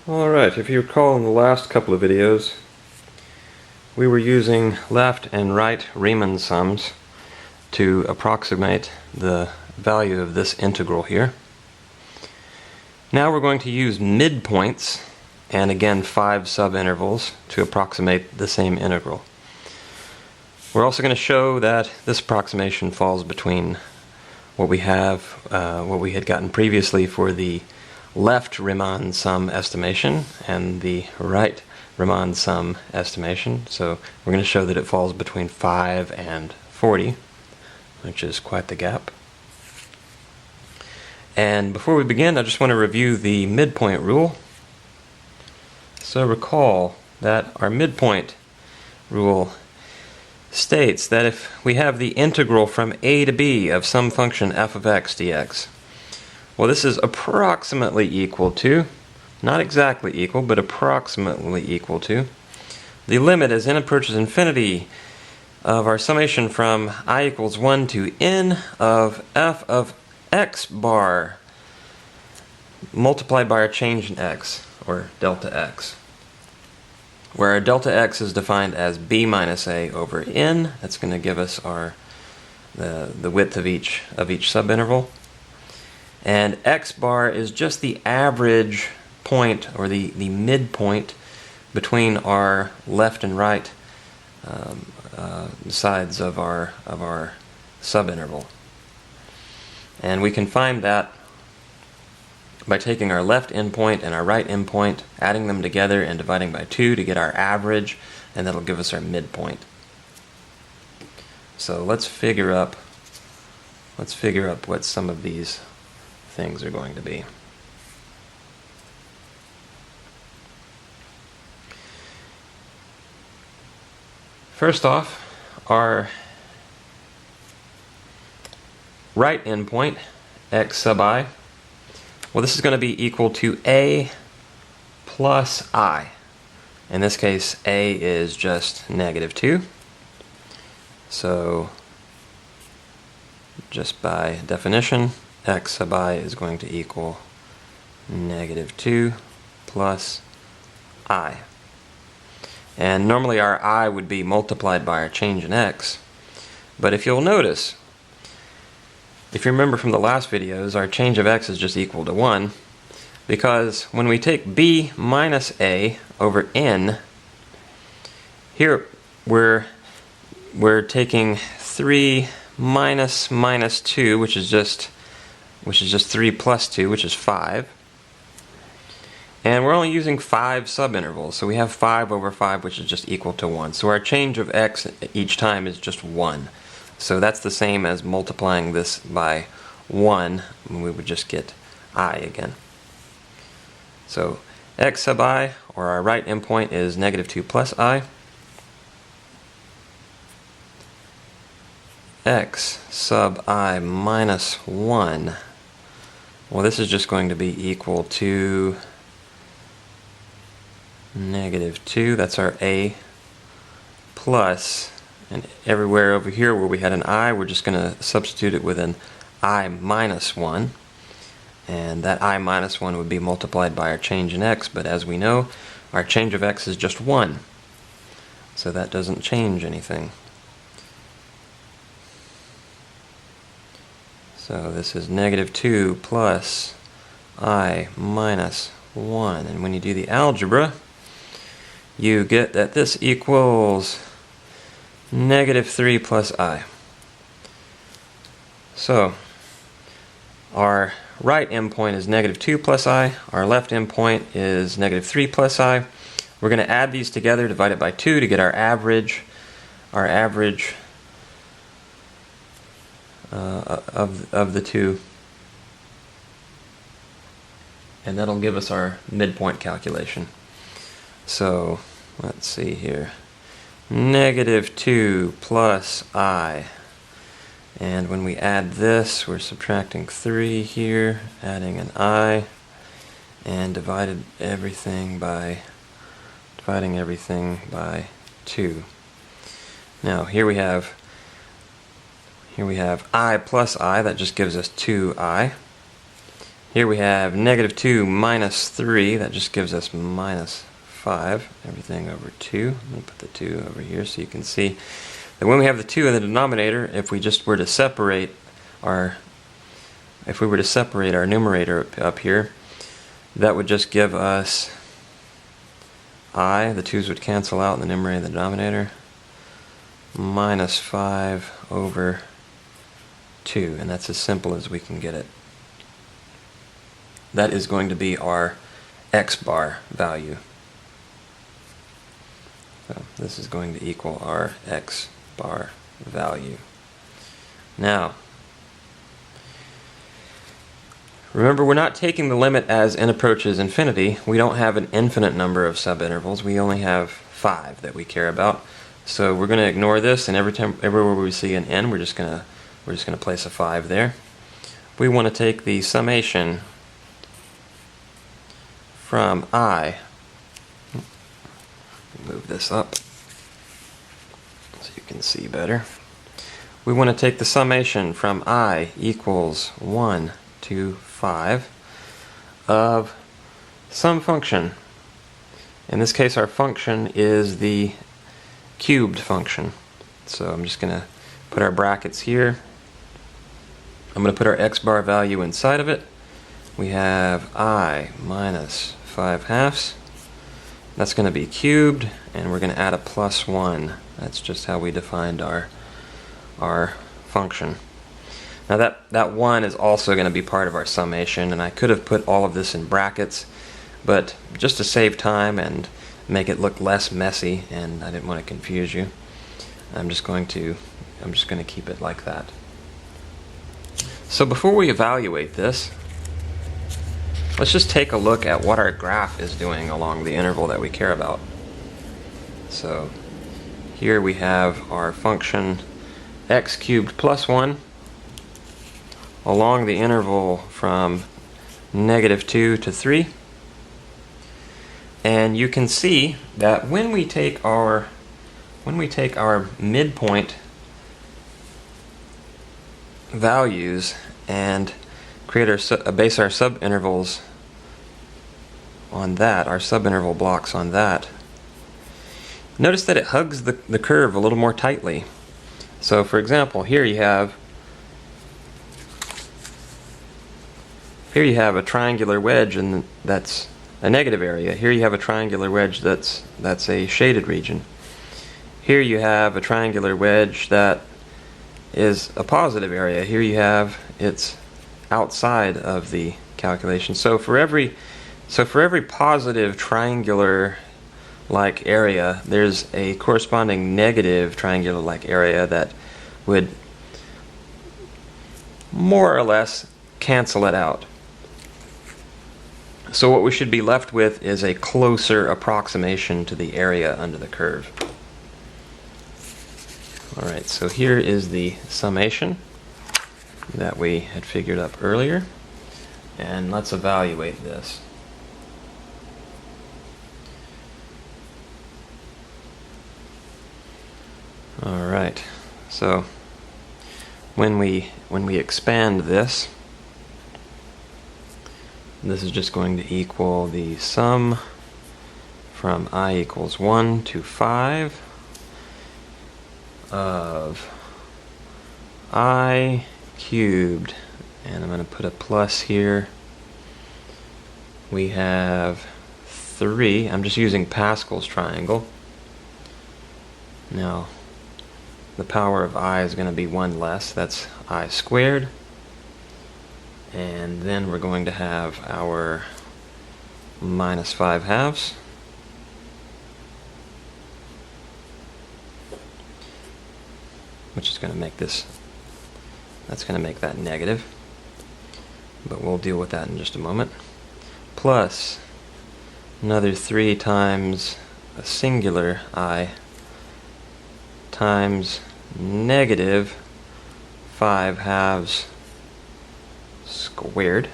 Alright, if you recall in the last couple of videos, we were using left and right Riemann sums to approximate the value of this integral here. Now we're going to use midpoints and again 5 subintervals to approximate the same integral. We're also going to show that this approximation falls between what we have, what we had gotten previously for the left Riemann sum estimation and the right Riemann sum estimation. So we're going to show that it falls between 5 and 40, which is quite the gap. And before we begin, I just want to review the midpoint rule. So recall that our midpoint rule states that if we have the integral from a to b of some function f of x dx, well, this is approximately equal to, not exactly equal, but approximately equal to, the limit as n approaches infinity of our summation from I equals 1 to n of f of x bar multiplied by our change in x, or delta x, where our delta x is defined as b minus a over n. That's going to give us the width of each subinterval. And x bar is just the average point, or the midpoint between our left and right sides of our subinterval. And we can find that by taking our left endpoint and our right endpoint, adding them together and dividing by 2 to get our average, and that'll give us our midpoint. So let's figure up what some of these things are going to be. First off, our right endpoint, x sub I, well, this is going to be equal to a plus I. In this case, a is just -2. So just by definition, x sub I is going to equal -2 plus I. And normally our I would be multiplied by our change in x. But if you'll notice, if you remember from the last videos, our change of x is just equal to 1, because when we take b minus a over n, here we're taking 3 minus 2, which is just 3 plus 2, which is 5. And we're only using 5 subintervals, so we have 5 over 5, which is just equal to 1. So our change of x each time is just 1. So that's the same as multiplying this by 1, and we would just get I again. So x sub I, or our right endpoint, is -2 plus I. X sub I minus 1, well, this is just going to be equal to -2, that's our a, plus, and everywhere over here where we had an I, we're just going to substitute it with an I minus 1, and that I minus 1 would be multiplied by our change in x, but as we know, our change of x is just 1, so that doesn't change anything. So this is -2 plus I minus 1, and when you do the algebra, you get that this equals -3 plus I. So our right endpoint is -2 plus I, our left endpoint is -3 plus I. We're going to add these together, divide it by 2 to get our average. Our average of the two, and that'll give us our midpoint calculation. So let's see here, -2 plus I, and when we add this, we're subtracting 3 here, adding an I, and dividing everything by 2. Now here we have I plus I, that just gives us 2I. Here we have negative 2 minus 3. That just gives us minus 5. Everything over 2. Let me put the 2 over here so you can see that when we have the 2 in the denominator, if we just were to separate our numerator up here, that would just give us I, the 2's would cancel out in the numerator and the denominator, minus 5 over 2, and that's as simple as we can get it. That is going to be our x bar value. So this is going to equal our x bar value. Now, remember, we're not taking the limit as n approaches infinity. We don't have an infinite number of subintervals. We only have 5 that we care about. So we're going to ignore this, and everywhere we see an n, we're just going to place a 5 there. We want to take the summation from I. Move this up so you can see better. We want to take the summation from I equals 1 to 5 of some function. In this case, our function is the cubed function. So I'm just going to put our brackets here. I'm going to put our x bar value inside of it. We have I minus 5/2. That's going to be cubed, and we're going to add a plus 1. That's just how we defined our function. Now that 1 is also going to be part of our summation, and I could have put all of this in brackets, but just to save time and make it look less messy, and I didn't want to confuse you, I'm just going to keep it like that. So before we evaluate this, let's just take a look at what our graph is doing along the interval that we care about. So here we have our function x cubed plus 1 along the interval from negative 2 to 3. And you can see that when we take our midpoint values and base our subintervals on that, our subinterval blocks on that, notice that it hugs the curve a little more tightly. So for example, here you have a triangular wedge, and that's a negative area. Here you have a triangular wedge that's a shaded region. Here you have a triangular wedge that is a positive area. Here you have it's outside of the calculation. So for every positive triangular like area, there's a corresponding negative triangular like area that would more or less cancel it out. So what we should be left with is a closer approximation to the area under the curve. Alright, so here is the summation that we had figured up earlier, and let's evaluate this. Alright, so when we expand this, this is just going to equal the sum from I equals 1 to 5 of I cubed, and I'm going to put a plus here. We have 3. I'm just using Pascal's triangle. Now, the power of I is going to be 1 less. That's I squared. And then we're going to have our minus 5/2. Which is going to make this, that's going to make that negative. But we'll deal with that in just a moment. Plus another 3 times a singular I times negative 5/2 squared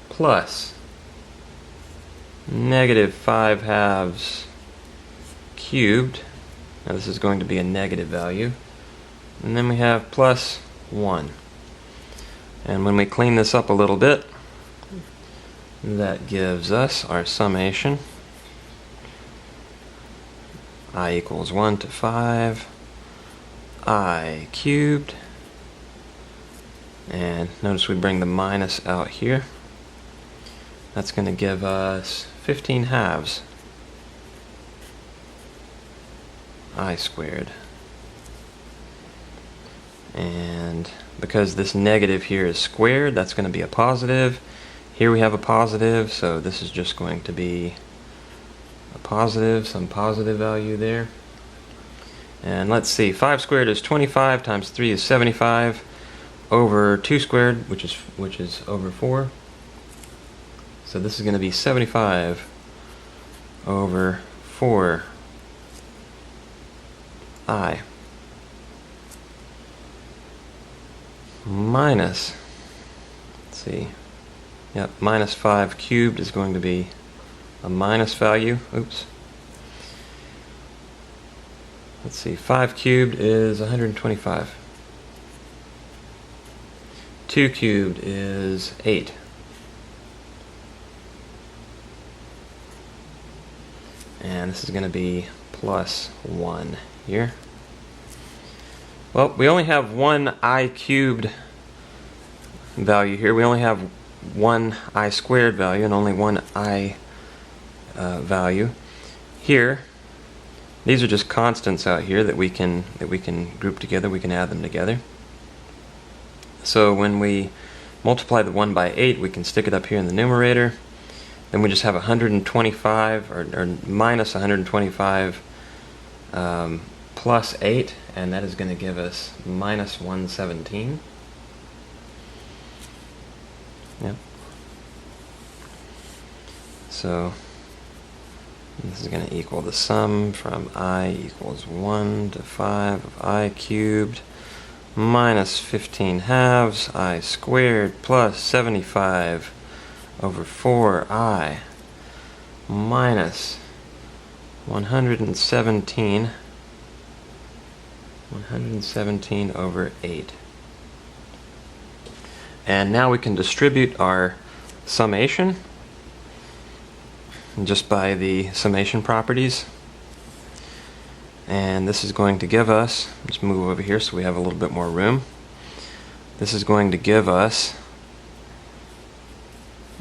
plus negative 5/2 cubed. Now this is going to be a negative value. and then we have plus 1. And when we clean this up a little bit, that gives us our summation. I equals 1 to 5 I cubed, and notice we bring the minus out here. That's going to give us 15 halves I squared. And because this negative here is squared, that's going to be a positive. Here we have a positive, so this is just going to be a positive, some positive value there. And let's see, 5 squared is 25 times 3 is 75 over 2 squared, which is over 4. So this is going to be 75 over 4 I minus, let's see, yep, minus 5 cubed is going to be a minus value. Oops. Let's see, 5 cubed is 125. 2 cubed is 8. And this is going to be plus 1 here. Well, we only have one I cubed value here. We only have one I squared value and only one I value. Here, these are just constants out here that we can group together. We can add them together. So when we multiply the 1 by 8, we can stick it up here in the numerator. Then we just have 125 or minus 125 plus 8, and that is going to give us minus 117. Yep. So this is going to equal the sum from I equals 1 to 5 of I cubed minus 15 halves I squared plus 75 over 4I minus 117 over 8. And now we can distribute our summation just by the summation properties. And this is going to give us, let's move over here so we have a little bit more room. This is going to give us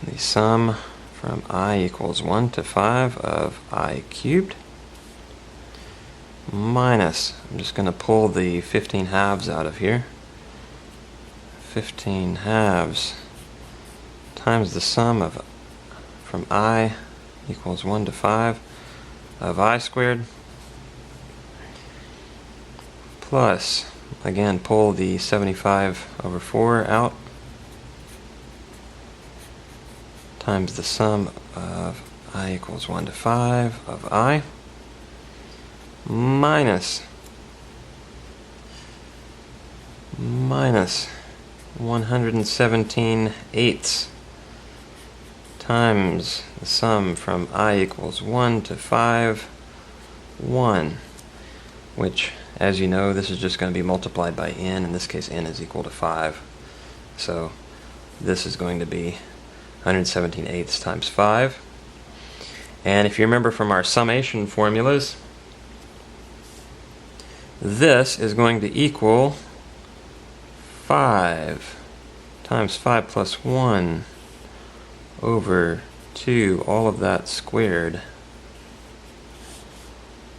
the sum from I equals 1 to 5 of I cubed minus, I'm just going to pull the 15 halves out of here, 15 halves times the sum of from I equals 1 to 5 of I squared plus, again, pull the 75 over 4 out times the sum of I equals 1 to 5 of I minus 117 eighths times the sum from I equals 1 to 5, 1, which, as you know, this is just going to be multiplied by n. In this case, n is equal to 5. So this is going to be 117 eighths times 5. And if you remember from our summation formulas, this is going to equal 5 times 5 plus 1 over 2, all of that squared,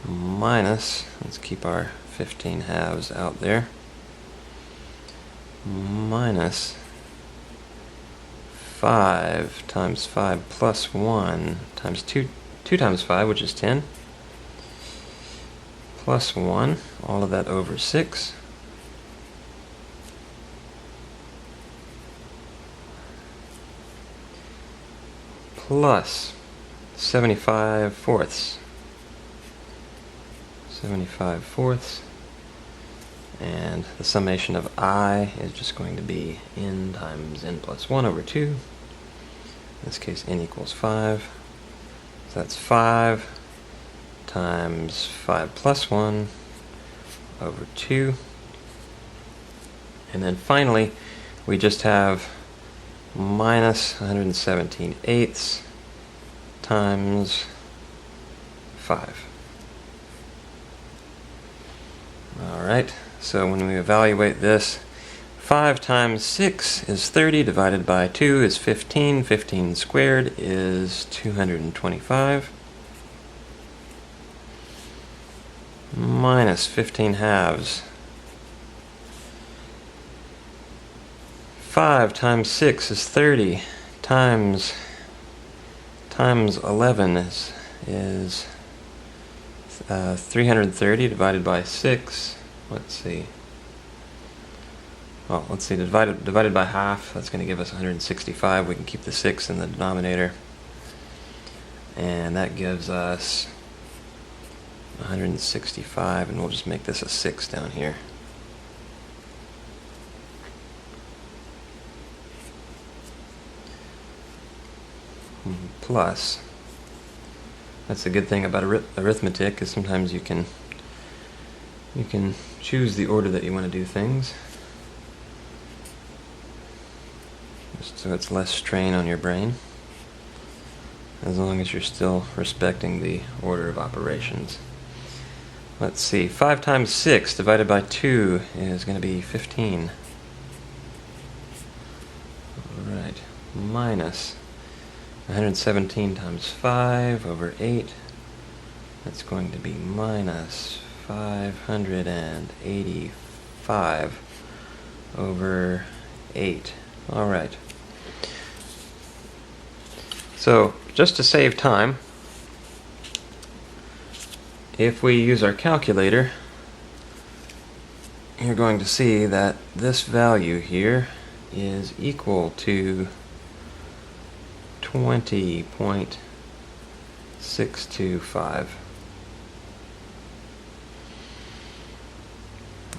minus, let's keep our 15 halves out there, minus 5 times 5 plus 1 times 2 times 5, which is 10, plus 1, all of that over 6, plus 75 fourths. 75 fourths. And the summation of I is just going to be n times n plus 1 over 2. In this case, n equals 5. So that's 5 times 5 plus 1 over 2. And then finally, we just have minus 117/8 times 5. Alright, so when we evaluate this, 5 times 6 is 30, divided by 2 is 15. 15 squared is 225. Minus 15 halves. 5 times 6 is 30. Times 11 is 330 divided by 6. Let's see. Well, let's see, divided by half, that's going to give us 165. We can keep the 6 in the denominator. And that gives us 165, and we'll just make this a 6 down here. Plus, that's the good thing about arithmetic, is sometimes you can choose the order that you want to do things, just so it's less strain on your brain, as long as you're still respecting the order of operations. Let's see, 5 times 6 divided by 2 is going to be 15. Alright, minus 117 times 5 over 8. That's going to be minus 585 over 8. Alright. So, just to save time, if we use our calculator, you're going to see that this value here is equal to 20.625.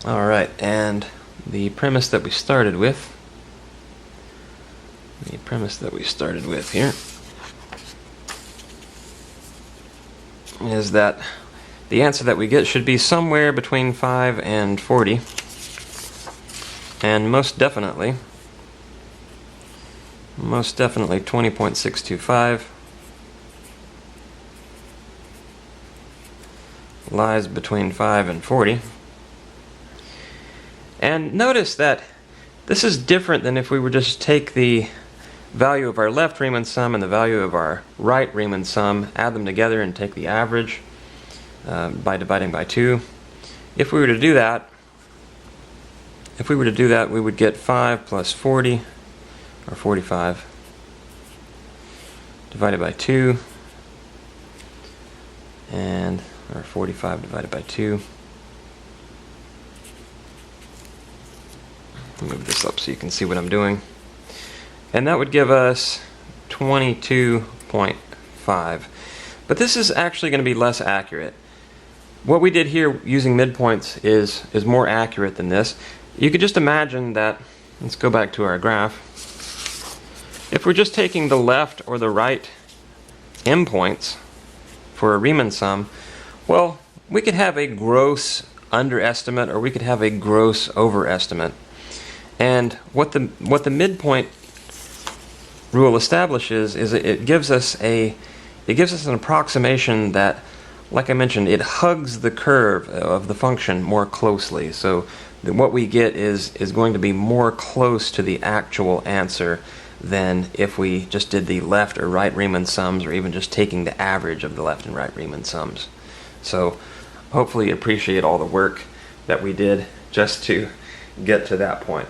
Alright, and the premise that we started with, here is that the answer that we get should be somewhere between 5 and 40, and most definitely 20.625 lies between 5 and 40. And notice that this is different than if we were just take the value of our left Riemann sum and the value of our right Riemann sum, add them together and take the average by dividing by 2. If we were to do that, we would get 5 plus 40, or 45, divided by 2, or 45 divided by 2. I'll move this up so you can see what I'm doing. And that would give us 22.5. But this is actually going to be less accurate. What we did here using midpoints is more accurate than this. You could just imagine that, let's go back to our graph. If we're just taking the left or the right endpoints for a Riemann sum, well, we could have a gross underestimate or we could have a gross overestimate. And what the midpoint rule establishes is it gives us an approximation that, like I mentioned, it hugs the curve of the function more closely. So what we get is going to be more close to the actual answer than if we just did the left or right Riemann sums, or even just taking the average of the left and right Riemann sums. So hopefully you appreciate all the work that we did just to get to that point.